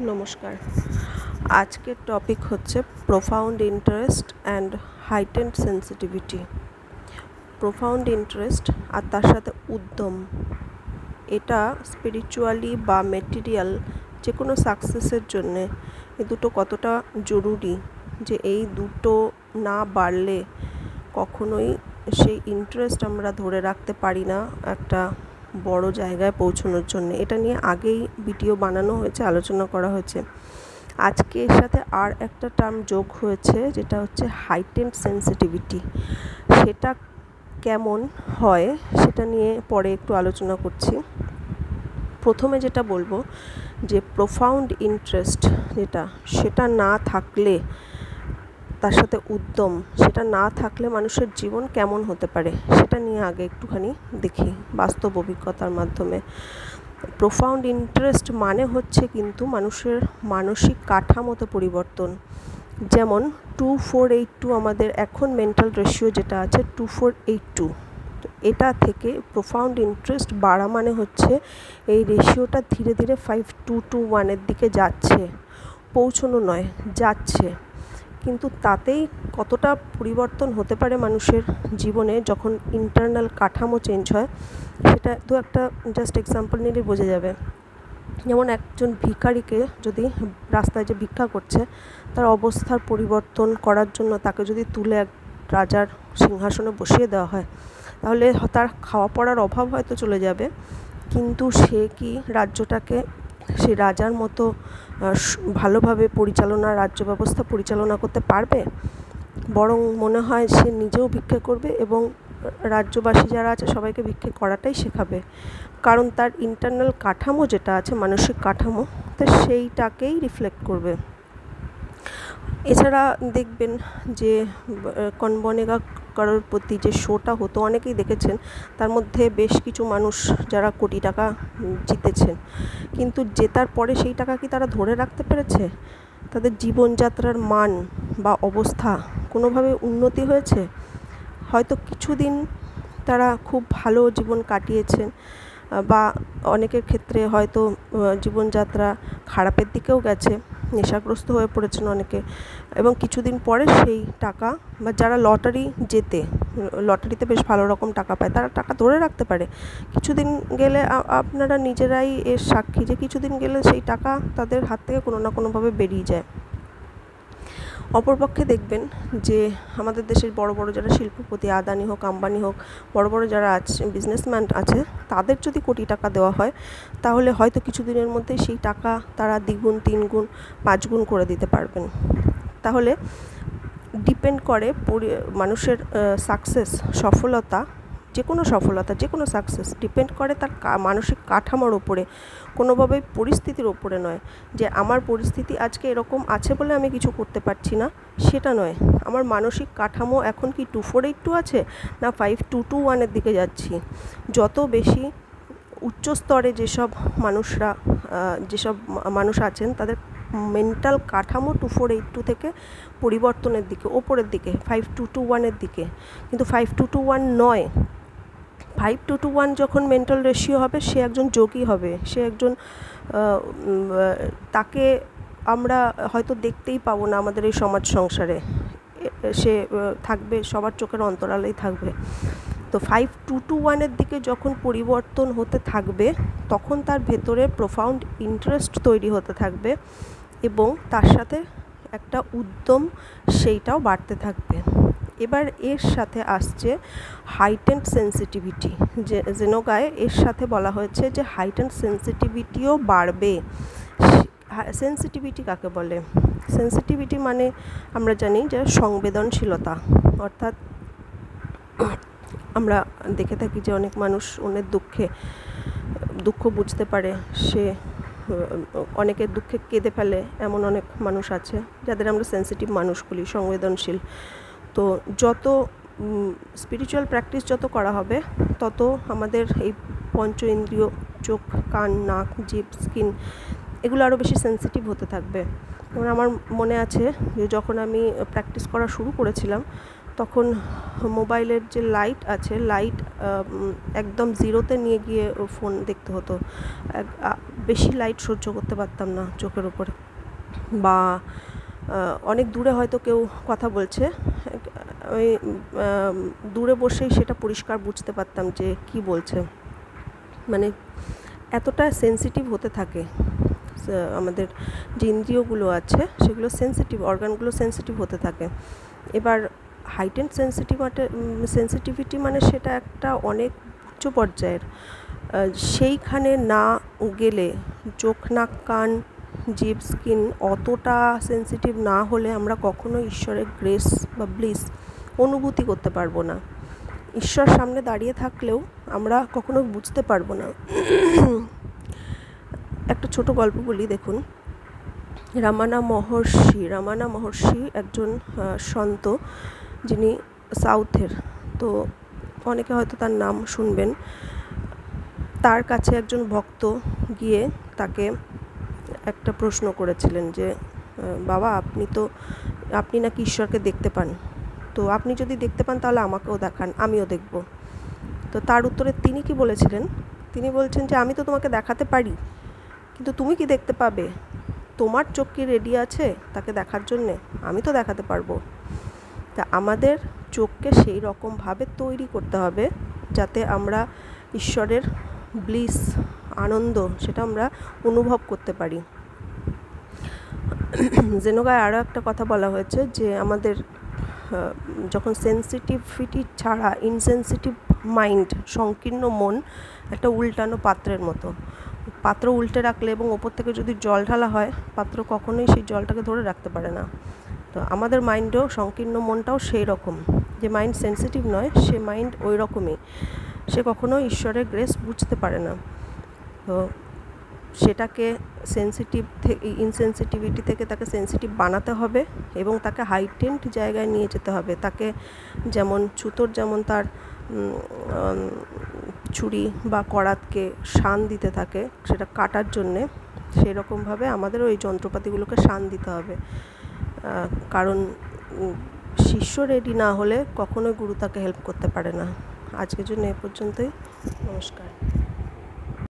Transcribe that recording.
নমস্কার। আজকের টপিক হচ্ছে profound interest and heightened sensitivity. Profound interest আর তার সাথে উদ্যম, এটা স্পিরিচুয়ালি বা মেটেরিয়াল যে কোনো সাকসেসের জন্যে এই দুটো কতটা জরুরি, যে এই দুটো না বাড়লে কখনোই সেই ইন্টারেস্ট আমরা ধরে রাখতে পারি না একটা বড় জায়গায় পৌঁছানোর জন্য। এটা নিয়ে আগেই ভিডিও বানানো হয়েছে, আলোচনা করা হয়েছে। আজকে এর সাথে আর একটা টার্ম যোগ হয়েছে, যেটা হচ্ছে হাইটেন্ড সেন্সিটিভিটি। সেটা কেমন হয় সেটা নিয়ে পরে একটু আলোচনা করছি। প্রথমে যেটা বলবো যে প্রোফাউন্ড ইন্টারেস্ট সেটা না থাকলে, তার সাথে উদ্যম সেটা না থাকলে মানুষের জীবন কেমন হতে পারে সেটা নিয়ে আগে একটুখানি দেখি বাস্তব অভিজ্ঞতার মাধ্যমে। প্রোফাউন্ড ইন্টারেস্ট মানে হচ্ছে কিন্তু মানুষের মানসিক কাঠামোতে পরিবর্তন। যেমন 2482 আমাদের এখন মেন্টাল রেশিও যেটা আছে 2482, তো এটা থেকে প্রোফাউন্ড ইন্টারেস্ট বাড়া মানে হচ্ছে এই রেশিওটা ধীরে ধীরে 5221-এর দিকে যাচ্ছে, পৌঁছানো নয়, যাচ্ছে। কিন্তু তাতেই কতটা পরিবর্তন হতে পারে মানুষের জীবনে যখন ইন্টারনাল কাঠামো চেঞ্জ হয়, সেটা তো একটা জাস্ট এক্সাম্পল নিলে বোঝা যাবে। যেমন একজন ভিখারিকে যদি রাস্তায় যে ভিক্ষা করছে, তার অবস্থার পরিবর্তন করার জন্য তাকে যদি তুলে এক রাজার সিংহাসনে বসিয়ে দেওয়া হয়, তাহলে তার খাওয়া পড়ার অভাব হয়তো চলে যাবে, কিন্তু সে কি রাজ্যটাকে সে রাজার মতো ভালোভাবে রাজ্য ব্যবস্থা পরিচালনা করতে পারবে? বরং মনে হয় সে নিজেও ভিক্ষে করবে এবং রাজ্যবাসী যারা আছে সবাইকে ভিক্ষে করাটাই শেখাবে, কারণ তার ইন্টারনাল কাঠামো যেটা আছে, মানসিক কাঠামো, তো সেইটাকেই রিফ্লেক্ট করবে। এছাড়া দেখবেন যে কৌন বনেগা করোড়পতি যে শোটা হতো, অনেকেই দেখেছেন, তার মধ্যে বেশ কিছু মানুষ যারা কোটি টাকা জিতেছেন, কিন্তু জেতার পরে সেই টাকা কি তারা ধরে রাখতে পেরেছে? তাদের জীবনযাত্রার মান বা অবস্থা কোনোভাবে উন্নতি হয়েছে? হয়তো কিছুদিন তারা খুব ভালো জীবন কাটিয়েছেন, বা অনেকের ক্ষেত্রে হয়তো জীবনযাত্রা খারাপের দিকেও গেছে, নেশাগ্রস্ত হয়ে পড়েছেন অনেকে, এবং কিছুদিন পরে সেই টাকা, বা যারা লটারিতে বেশ ভালো রকম টাকা পায়, তারা টাকা ধরে রাখতে পারে। কিছুদিন গেলে আপনারা নিজেরাই এর সাক্ষী যে কিছুদিন গেলে সেই টাকা তাদের হাত থেকে কোনো না কোনোভাবে বেরিয়ে যায়। অপরপক্ষে দেখবেন যে আমাদের দেশের বড় বড় যারা শিল্পপতি, আদানি হোক, আম্বানি হোক, বড় বড় যারা আছে, বিজনেসম্যান আছে, তাদের যদি কোটি টাকা দেওয়া হয়, তাহলে হয়তো কিছুদিনের মধ্যে সেই টাকা তারা দ্বিগুণ, 3 গুণ, 5 গুণ করে দিতে পারবেন। তাহলে ডিপেন্ড করে মানুষের সাকসেস, সফলতা, যে কোনো সাকসেস ডিপেন্ড করে তার মানসিক কাঠামোর ওপরে, কোনোভাবেই পরিস্থিতির ওপরে নয়। যে আমার পরিস্থিতি আজকে এরকম আছে বলে আমি কিছু করতে পারছি না, সেটা নয়। আমার মানসিক কাঠামো এখন কি 2482 আছে না 5221-এর দিকে যাচ্ছি। যত বেশি উচ্চ স্তরে যেসব মানুষ আছেন, তাদের মেন্টাল কাঠামো 2482 থেকে পরিবর্তনের দিকে, ওপরের দিকে, 5221-এর দিকে। কিন্তু 5221 নয়। 5221 যখন মেন্টাল রেশিও হবে, সে একজন যোগী হবে, সে একজন তাকে আমরা হয়তো দেখতেই পাবো না আমাদের এই সমাজ সংসারে, সে থাকবে সবার চোখের অন্তরালেই থাকবে। তো 5221-এর দিকে যখন পরিবর্তন হতে থাকবে, তখন তার ভেতরে প্রোফাউন্ড ইন্টারেস্ট তৈরি হতে থাকবে, এবং তার সাথে একটা উদ্যম সেইটাও বাড়তে থাকবে। এবার এর সাথে আসছে হাইটেন্ড সেন্সিটিভিটি। জেনোগায় এর সাথে বলা হয়েছে যে হাইটেন্ড সেন্সিটিভিটিও বাড়বে। সেন্সিটিভিটি কাকে বলে? সেন্সিটিভিটি মানে আমরা জানি যে সংবেদনশীলতা, অর্থাৎ আমরা দেখে থাকি যে অনেক মানুষ অন্যের দুঃখ বুঝতে পারে, সে অনেকের দুঃখে কেঁদে ফেলে, এমন অনেক মানুষ আছে যাদের আমরা সেন্সিটিভ মানুষ বলি, সংবেদনশীল। তো যত স্পিরিচুয়াল প্র্যাকটিস যত করা হবে, তত আমাদের এই পঞ্চ ইন্দ্রিয়, চোখ, কান, নাক, জিভ, স্কিন, এগুলো আরও বেশি সেন্সিটিভ হতে থাকবে। যেমন আমার মনে আছে যে যখন আমি প্র্যাকটিস করা শুরু করেছিলাম, তখন মোবাইলের যে লাইট একদম জিরোতে নিয়ে গিয়ে ফোন দেখতে হতো। বেশি লাইট সহ্য করতে পারতাম না চোখের ওপরে, বা অনেক দূরে হয়তো কেউ কথা বলছে, ওই দূরে বসেই সেটা পরিষ্কার বুঝতে পারতাম যে কি বলছে। মানে এতটা সেন্সিটিভ হতে থাকে আমাদের যে ইন্দ্রিয়গুলো আছে সেগুলো সেন্সিটিভ, অর্গানগুলো সেন্সিটিভ হতে থাকে। এবার হাইটেন্ড সেন্সিটিভিটি মানে সেটা একটা অনেক উচ্চ পর্যায়ের। সেইখানে না গেলে চোখ, নাক, কান, জিভ, স্কিন অতটা সেন্সিটিভ না হলে আমরা কখনো ঈশ্বরের গ্রেস বা ব্লিস অনুভূতি করতে পারবো না। ঈশ্বর সামনে দাঁড়িয়ে থাকলেও আমরা কখনো বুঝতে পারবো না। একটা ছোট গল্প বলি, দেখুন। রামানা মহর্ষি একজন সন্ত, যিনি সাউথের, তো অনেকে হয়তো তার নাম শুনবেন। তার কাছে একজন ভক্ত গিয়ে তাকে একটা প্রশ্ন করেছিলেন যে, বাবা, আপনি নাকি ঈশ্বরকে দেখতে পান, তো আপনি যদি দেখতে পান তাহলে আমাকেও দেখান, আমিও দেখব। তো তার উত্তরে তিনি কি বলেছিলেন? তিনি বলছেন যে, আমি তো তোমাকে দেখাতে পারি, কিন্তু তুমি কি দেখতে পাবে? তোমার চোখ কি রেডি আছে তাকে দেখার জন্যে? আমি তো দেখাতে পারবো। তা আমাদের চোখকে সেই রকমভাবে তৈরি করতে হবে যাতে আমরা ঈশ্বরের ব্লিস, আনন্দ, সেটা আমরা অনুভব করতে পারি। জেনোগায় আরও একটা কথা বলা হয়েছে যে আমাদের যখন সেন্সিটিভিটি ছাড়া ইনসেন্সিটিভ মাইন্ড, সংকীর্ণ মন একটা উল্টানো পাত্রের মতো। পাত্র উল্টে রাখলে এবং ওপর থেকে যদি জল ঢালা হয়, পাত্র কখনোই সেই জলটাকে ধরে রাখতে পারে না। তো আমাদের মাইন্ডও, সংকীর্ণ মনটাও সেই রকম। যে মাইন্ড সেন্সিটিভ নয়, সে মাইন্ড ওই রকমই, সে কখনো ঈশ্বরের গ্রেস বুঝতে পারে না। তো সেটাকে ইনসেন্সিটিভিটি থেকে তাকে সেন্সিটিভ বানাতে হবে এবং তাকে হাইটেন্ড জায়গায় নিয়ে যেতে হবে। তাকে যেমন ছুতোর যেমন তার ছুরি বা করাতকে শান দিতে থাকে সেটা কাটার জন্যে, সেই রকমভাবে আমাদেরও এই যন্ত্রপাতিগুলোকে শান দিতে হবে। কারণ শিষ্য রেডি না হলে কখনোই গুরু তাকে হেল্প করতে পারে না। আজকের জন্য এ পর্যন্তই। নমস্কার।